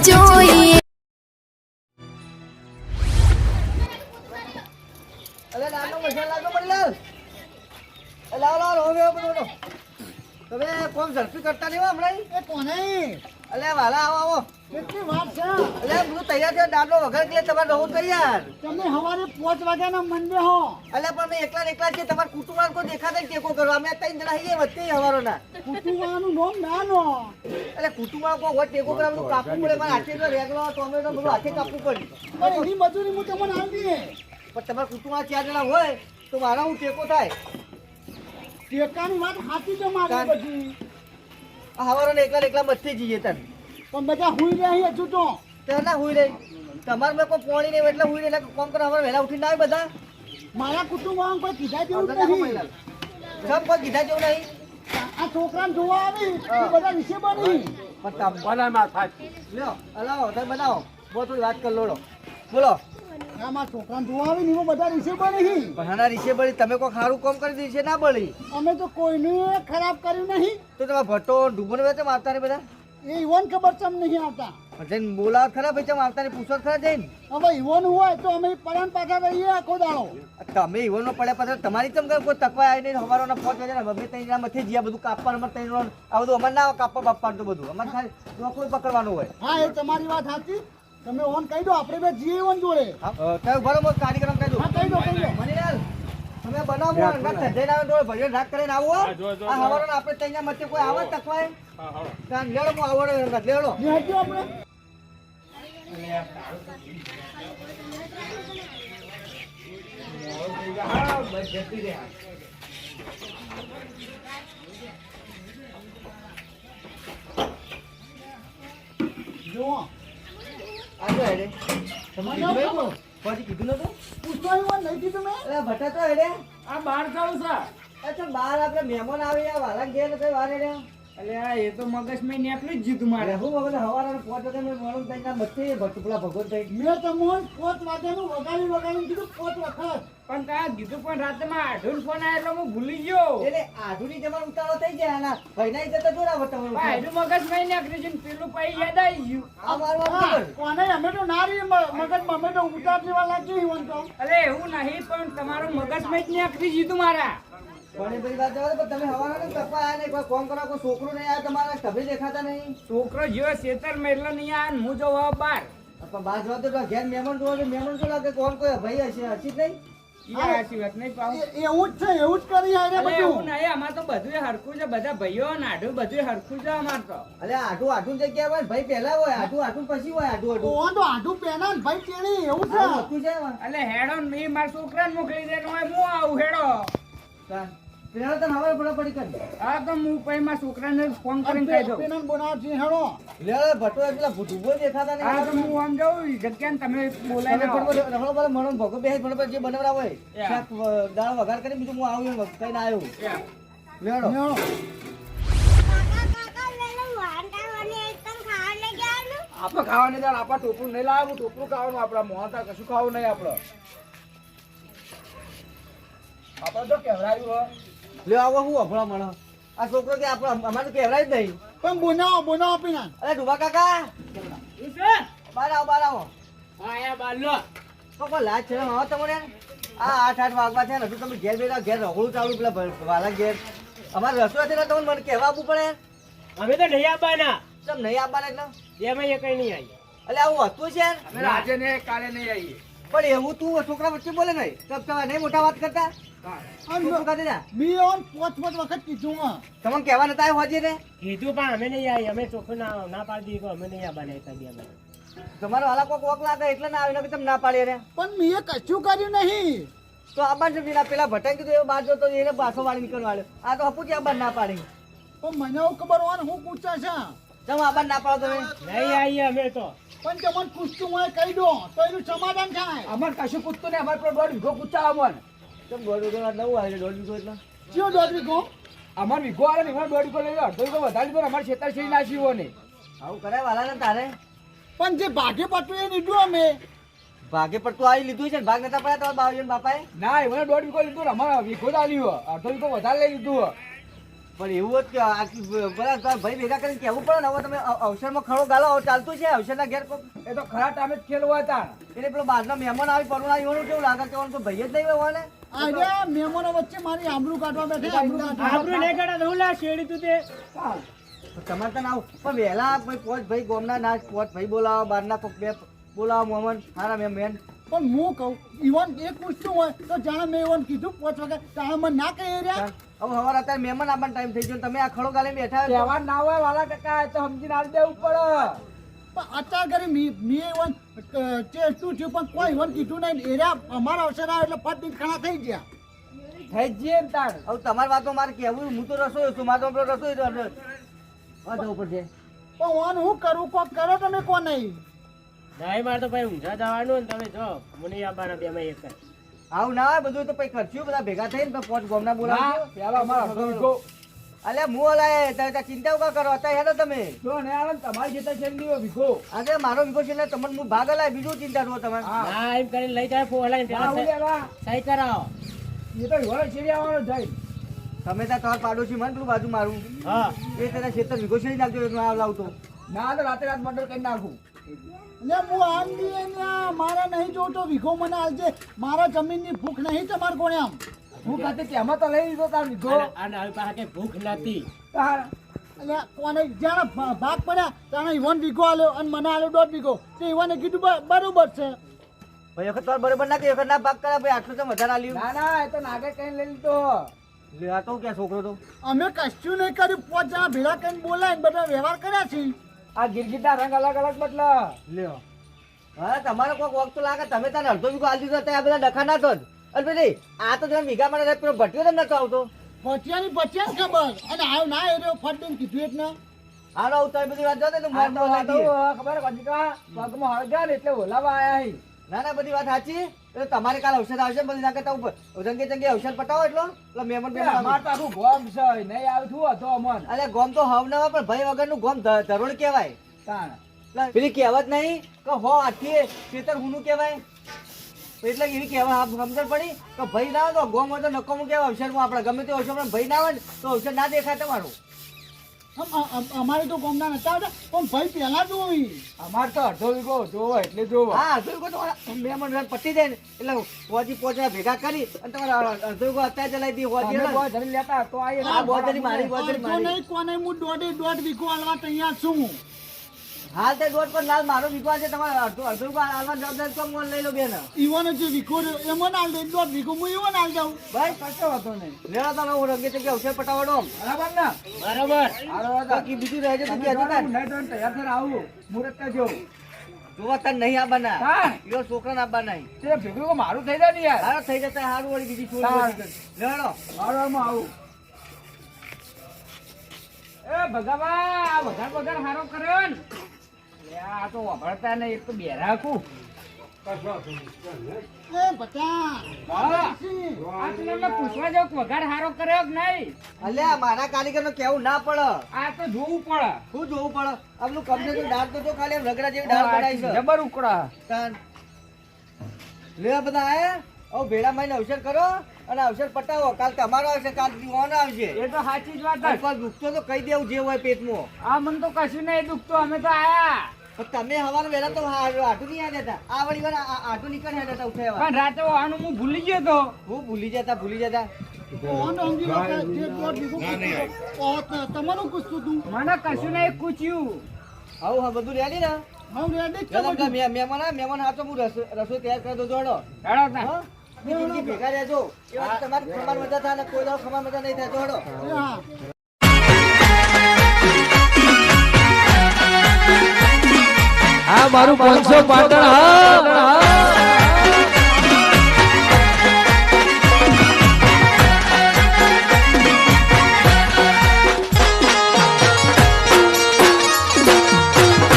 જોઈએ. અલે નાનો મસાલા લાગો મણીલાલ. લાવ લાવ હવે બધો તમે કોમ ઝડપી કરતા નહીં હો હમણાં. એ કોને અલે વાલા આવો આવો. કેટલી વાત છે? અલે હું તૈયાર થયો દાંડો વગર કે તમારે રહું તૈયાર. તમે સવારે 5 વાગ્યાના મંડે હો. અલે પણ મેં એકલા છે તમારે કુટુંબ કોઈ દેખાતા જ ટેકો કરવા અમે 3 જણા હઈએ વચ્ચે હવારોના. કુટુંબાનું નામ નાનો. અલે કુટુંબ કોઈ હોય ટેકો કરવા બધું કાપવું પડે મારે હાથે રેગલો ટોમેટો બધું હાથે કાપવું પડે. પણ એની મજૂરી હું તમને આલી દે. પણ તમારા કુટુંબમાં 4 જણા હોય તો મારા હું ટેકો થાય. ટેકાની વાત સાચી છે મારી બધી. આ હવારોને એકલા મસ્તી જઈએ તને. પણ બધા હુઈ રહ્યા હજુ તો. તે ના હુઈ રહી તમારે મેં કોઈ પોણી નહીં એટલે હુઈ રહી કોમ કરો હવે વહેલા ઉઠીને આવે બધા. મારા કુટુંબમાં કોઈ કીધા જેવું સબ નહીં. કોઈ કીધા જેવું નહીં. આ છોકરાને જોવા આવી એ બધા વિશે બની. પણ બનાવમાં થાય લ્યો હલાવો તમે બનાવો બહુ થોડી વાત કરી લોડો બોલો. આ મારા છોકરાને જોવા આવી ને એમાં બધા વિશે બની. ભણાના રીશે બળી તમે કોઈ સારું કામ કરી દીધી છે ના બળી. અમે તો કોઈને ખરાબ કર્યું નહીં. તો તમારા ભટ્ટો ડૂબોને વેચે આવતા ને બધા એ ઈવન ખબર ચમ નહીં આવતા. જઈને બોલાવ ખરા ભાઈ ચમ આવતા ને પૂછો ખરા જઈને. હવે ઈવન હોય તો અમે પરાન પાછા રહીએ આખો દાડો. તમે ઈવોનો પડ્યા પછી તમારી ચમ કોઈ તકવા આવી નહીં હવારોના 5 વાગ્યા અમે 3 જણા મથે જ્યાં બધું કાપવાનું અમારે 3 આ બધું અમારે ના કાપવા બાપવાનું તો બધું અમારે ખાલી કોઈ પકડવાનું હોય. હા એ તમારી વાત સાચી. તમે ઓન કહી દો આપણે બે જીએ ઓન જોડે. તમે બરોબર કાર્યક્રમ કહી દો. હા કહી દો કહી દો. મનીલાલ તમે બનાવો જઈને આવે તો ભજન રાખ કરીને આવો. આ હવારોના આપણે ત્યાં મથે કોઈ આવે તકવાય. ત્યાં લેડો હું આવડે લેડો. નિહાળજો આપણે. જુઓ આ તો હેડે તમે કીધું પછી કીધું નતું પૂછતો ઈવન નહીં કીધું મેં. અરે ભટ્ટા તો હેડે આ બહાર જાઉં છે. અચ્છા બાર આપણે મહેમાન આવી આ વાલા ઘેર કઈ વાર હેડે. અલ્યા એ તો મગજમાં નીકળી જ જીતું મારે. હું વગર હવારના 5 વાગે મેં મળું તઈ બચ્ચે ભટુપલા ભગવત થઈ. મેં તમને 5 વાગ્યાનું વગાડી કીધું 5 વખત. પણ ત્યાં કીધું પણ રાતમાં આઢું ફોન આવ્યો એટલે હું ભૂલી ગયો. એટલે આધુનિક જમાનો ઉતારો થઈ જાય આના ભાઈના જતા જોરા પણ વટાવવાનું. આઢું મગજમાં નીકળી છે ને પેલું પાઈ યાદ આવી ગયું. આ મારું હા, ખબર. કોને અમે તો નારી મગજમાં અમે તો ઉતાર જેવા લાગી ઈવન તો. અરે એવું નહીં પણ તમારું મગજમાં જ નીકળી જીતું મારા. પણ એ બધી વાત જવા દો, પણ તમે હવાના ને તપા આયા નહીં કોઈ કોમ કરો કોઈ છોકરો નહીં આયા તમારા તમે દેખાતા નહીં. છોકરો જેવો શેતર મેરલો નહીં આ હું જો બાર. પણ બાર જવા દો ઘેર મહેમાન જોવા તો મહેમાન શું લાગે કોણ કોઈ ભાઈ હશે હસી જ નહીં. યાર આશી વાત નહીં પાઉં. એવું જ છે એવું જ કરી આરે અરે એવું બધું. નહીં અમાર તો બધું હરખું છે બધા ભાઈઓ ને આઢું બધું હરખું છે અમાર તો. અલે આઠું જગ્યા હોય ભાઈ પહેલા હોય આઠું પછી હોય આઠું ઓન તો આઢું પેના ને ભાઈ તેણી એવું છે. હતું છે એમાં. એટલે હેડો ને મારા છોકરાને મોકલી દે હું આવું હેડો. પેલા તને હવે ફટાફટી કરી હા તો હું પછી મારા છોકરાને ફોન કરીને કહી દઉં. પેના બનાવતી હેડો. લે ભટો પેલા ભૂટુભો દેખાતા નહીં. હા તો હું આમ જાઉં જગ્યાને તમે બોલાવી રખડો બોલો મણો ભગો બે ફટાફટ જે બનાવડા હોય શાક દાળ વઘાર કરીને બીજું હું આવું કઈ ના આવ્યું લેડો. હેડો. આપણે ખાવાની દાળ આપણા ટોપરું નહીં લાવવું ટોપરું ખાવાનું આપણા મોહતા કશું ખાવું નહીં આપણે તો કેવડાવ્યું લે આવો હું અભળા મળો આ છોકરો કે આપણે અમારે કહેવાય જ નહીં. પણ બનાવો પીના. અરે ડુબા કાકા બહાર આવો તો કોઈ લાજ છે આવો તમારે આ 8 વાગવા છે ને હજુ તમે ઘેર બેઠા ઘેર રહોડું ચાલુ પેલા વાલા ઘેર અમારે રસોઈ છે ને તમને મને કહેવા આપવું પડે. અમે તો નહીં આવવાના ચમ નહીં આપવાના એટલે એમાં એ કઈ નહીં આવી એટલે આવું હતું છે અમે આજે ને કાલે નહીં આવીએ પણ એવું તું છોકરા વચ્ચે બોલે નહીં તબ તમે નહીં મોટા વાત કરતા છોકરું ખાતે જા મેં ઓન 5 વખત કીધું હા. તમને કહેવા નતા આવ્યો હોજે રે કીધું પણ અમે નહીં આવી અમે ચોખ્ખું ના પાડી દીધું અમે નહીં આવવાના તમારો વાલા કોક વોક લાગે એટલે ના આવીને કે તમે ના પાડી રે પણ મેં કશું કર્યું નહીં. તો આબાન છે પેલા ભટાઈ કીધું એવો બાર જોતો એને પાછો વાળી નીકળવા આવ્યો આ તો હપુજી આબાન ના પાડી પણ મને એવું ખબર હોય ને હું પૂછા છે. તમે આબાન ના પાડો તમે નહીં આવીએ અમે તો પણ તમને પૂછતું હોય કહી દો તો એનું સમાધાન થાય. અમારે કશું પૂછતું નહીં અમારે દોઢ વીઘો પૂછા અમને તમે દોઢ વીઘો નવું આવે દોઢ વીઘો એટલે કયો દોડવી કહો. અમારે વીઘો આવે ને એમાં દોઢ વીઘો લઈ લો અડધો વીઘો વધારી દો અમારે છેતર છે નાસી હોય ને આવું કરાય વાલા ને તારે પણ જે ભાગે પટવું એ લીધું અમે. ભાગે પડતું આવી લીધું છે ને ભાગ નતા પડ્યા તમારા બાવજી બાપાએ ના એમને દોઢ વીઘો લીધું ને અમારે વીઘો જ આલ્યું અડધો વીઘો વધારે લઈ લીધું પણ એવું જ કે આખી બધા તારા ભાઈ ભેગા કરીને કહેવું પડે ને હવે તમે અવસરમાં ખડો ગાલો હવે ચાલતું છે અવસરના ઘેર કોક એ તો ખરા ટાઈમે જ ખેલવા હતા. એટલે પેલો બહારના મહેમાન આવી પરવા આવ્યું કેવું લાગે કે તો ભાઈ જ નહીં હોય ને અરે મહેમાનો વચ્ચે મારી આમરું કાઢવા બેઠા આપણું નહીં કાઢા તો હું લા શેરડી તું તે ચાલ. તમારે તો ના આવું પણ વહેલા ભાઈ પોચ ભાઈ ગોમના ના પોચ ભાઈ બોલાવો બહારના કોક બે બોલાવો મોહમ્મદ હારા મેન પણ હું કહું ઈવન એક પૂછતું હોય તો જાણે મેં ઈવન કીધું 5 વાગે જાણે મને ના કહી રહ્યા. હવે સવારે અત્યારે મહેમાન આવવાનો ટાઈમ થઈ ગયો તમે આ ખડો ગાલે બેઠા છો. તહેવાર ના હોય વાલા કાકા એ તો સમજીને આવી દેવું પડે. પણ અત્યારે ઘરે મેં ઈવન ચેસ્ટું થયું પણ કોઈ ઈવન કીધું નહીં. એરિયા અમારા અવસર આવે એટલે ફટ ઘણા થઈ ગયા. થઈ જ જઈએ ને તાણ. હવે તમારી વાતો મારે કહેવું હું તો રસોઈ છું મારે તો પેલો રસોઈ જવું પડશે. પણ ઓન હું કરું કોક કરો તમે કોણ નહીં. નહીં મારે તો ભાઈ ઊંઝા જવાનું ને તમે જો મને આવવાના બેમાં એક જ. આવું ના હોય બધું તો પછી ખર્ચ્યું બધા ભેગા થઈને પોચ ગોમના ના, બોલાવો પેલા અમારો અડધો વીઘો. અલ્યા હું હલાય તમે ચિંતા કા કરો અત્યારે હેડો તમે જો ને આવે ને તમારી જેતા છે ને એવો વીઘો. આજે મારો વિકો છે એટલે તમને હું ભાગ હલાય બીજું ચિંતા છો તમે હા. ના એમ કરીને લઈ જાય ફોન લઈને ના, હું લેવા. સહી કરાવો. એ તો હિવાળે છેડી આવવાનો જાય. તમે ત્યાં તમારા પાડોશી મને પેલું બાજુ મારું હા એ તને ખેતર વિકો છે નાખજો એટલે આ લાવતો ના તો રાતે રાત મર્ડર કરી નાખું. એટલે હું આમ બી એને મારા નહીં જોતો વીઘો મને આજે મારા જમીનની ભૂખ નહીં તમારે કોણે આમ. હું ખાતે તેમાં તો લઈ લીધો તાર વીઘો. અને આવી પાસે કઈ ભૂખ નથી. તાર. એટલે કોને જાણે ભાગ પડ્યા ત્યારે ઈવન વીઘો આલ્યો અને મને આલ્યો 1.5 વીઘો. તો ઈવને કીધું બરોબર છે. ભાઈ વખત તમારે બરોબર ના કે વખત ના ભાગ કર્યા ભાઈ આટલું તો વધારે આલ્યું ના ના એ તો નાગે કઈ લઈ લીધો. લે આ તો ક્યાં છોકરો તો અમે કશું નહીં કર્યું 5 જણા ભેગા કરીને બોલાવીને બધા વ્યવહાર કર્યા છે. આ ગિરગીટના રંગ અલગ અલગ બદલા. લ્યો હા તમારો કોઈક વખત તો લાગે તમે તને અડધો વીઘો આલી દીધો ત્યાં બધા ડખા ના થત અને ભાઈ આ તો જરા વીઘા માટે પેલો ભટ્યો તો નતો આવતો પચિયાની ખબર અને આવ્યો ના આવ્યો ફટ દઈને કીધું એટલે હાલો આવું તમે બધી વાત જોતે તો આ માર તો ખબર કંજકા પગમાં હળગ્યા ને એટલે ઓલાવા આયા હી. ના બધી વાત સાચી એટલે તમારે કાલ ઔષધ આવશે બધી ના કરતા ઉપર રંગે ચંગે ઔષધ પટાવો એટલો એટલે મહેમાન એટલે અમાર તો આખું ગોમ છે નહીં આવ્યું છું હતો અમન. અરે ગોમ તો હવ ના હોય પણ ભાઈ વગરનું ગોમ ધરોડ કહેવાય તાણ. એટલે પેલી કહેવત નહીં કે હો આથી ખેતર હુનું કહેવાય એટલે એવી કહેવા સમજણ પડી કે ભાઈ ના હોય તો ગોમ હોય તો નકોમું કહેવાય અવસરમાં આપણે ગમે તે અવસરમાં ભાઈ ના હોય ને તો અવસર ના દેખાય તમારું અમારે તો ગોમના નતા આવતા પણ ભાઈ પહેલા જોઈ અમાર તો અડધો વીઘો જોવો એટલે જોવો. હા અડધો વીઘો તો મહેમાન પતી જાય ને એટલે હોજી પોચા ભેગા કરી અને તમારા અડધો વીઘો અત્યારે ચલાવી દી હોજી તમે કોઈ ધરી લેતા તો આઈએ હા, બોધરી મારી, બોધરી અડધો મારી. નહીં કોને હું 1.5 વીઘો આલવા તૈયાર છું. હાલ તે દોઢ પર લાલ મારો વિશ્વાસ છે તમારે અડધો વીઘો આલવા જવાબદારી તો મોન લઈ લો બેન ઈવન જે વીઘો રહ્યો એમાં આલ દે 1.5 વીઘો હું ઈવન આલ જાઉં. ભાઈ કશો હતો નહીં. લેવા તમે હું રંગે ચંગે અવસર પટાવડો બરાબર ને? બરોબર. હાલો હતા. બાકી બીજું રહે છે તો તમે કહેજો જોડે તાર. હું નહીં જોઈને તૈયાર થઈને આવું. મુહૂર્ત કરજો. જોવા તાર નહીં આવવાના હા. ઈયો છોકરાને આવવાના નહીં. તે ભેગું મારું થઈ જાય ને યાર. હારો થઈ જતા હારું વળી બીજી છોડી હા. બધી કરી. લેવડો હારોમાં આવું. એ ભગાવા આ વઘાર હારો કર્યો ને. લે, આ તો વાપરતા નહીં એક તો બેરા કુ. એ બટા હા. આ પેલો મેં પૂછવા જાઉં કે વઘાર હારો કર્યો કે નહીં. અલ્યા મારા કારીગરનો કેવું ના પડે આ તો જોવું પડે. શું જોવું પડે આમનું કમસે કમ દાળ તો જો ખાલી આમ રગડા જેવી દાળ બનાવી છે જબર ઉકળા. તાન. લેવા બધા આયા હવે ભેળા માઈને અવસર કરો અને અવસર પટાવો કાલ તમારો આવશે કાલ દીવાનો આવશે એ તો સાચી જ વાત અને છે. કોઈ દુખતો તો કહી દેવું જે હોય પેટમાં આ મને તો કશું નહીં દુખતું અમે તો આયા. પણ તમે હવારે વહેલા તો આટું નહીં આવ્યા હતા આ વળી વાર આટું નીકળી આવ્યા હતા ઉઠાવ્યા પણ રાતે આનું હું ભૂલી ગયો તો. હું ભૂલી જતા કોણ સમજી લો કે જે 1.5 વીઘો તમારું પૂછતું તું મને કશું નહીં પૂછ્યું. આવું હા બધું રેડી ને હું રેડી જ ચાલો છું બધું. મહેમાન હાથો હું રસોઈ તૈયાર કરી દો જોડો હેડો તાર. હા? જિંદગી ભેગા રહેજો એ વાત તમારી ખમાર મજા થાય ને કોઈ દાડો ખમાર મજા નહીં થાય જોડો એ હા આ મારું 500 પાટણ હા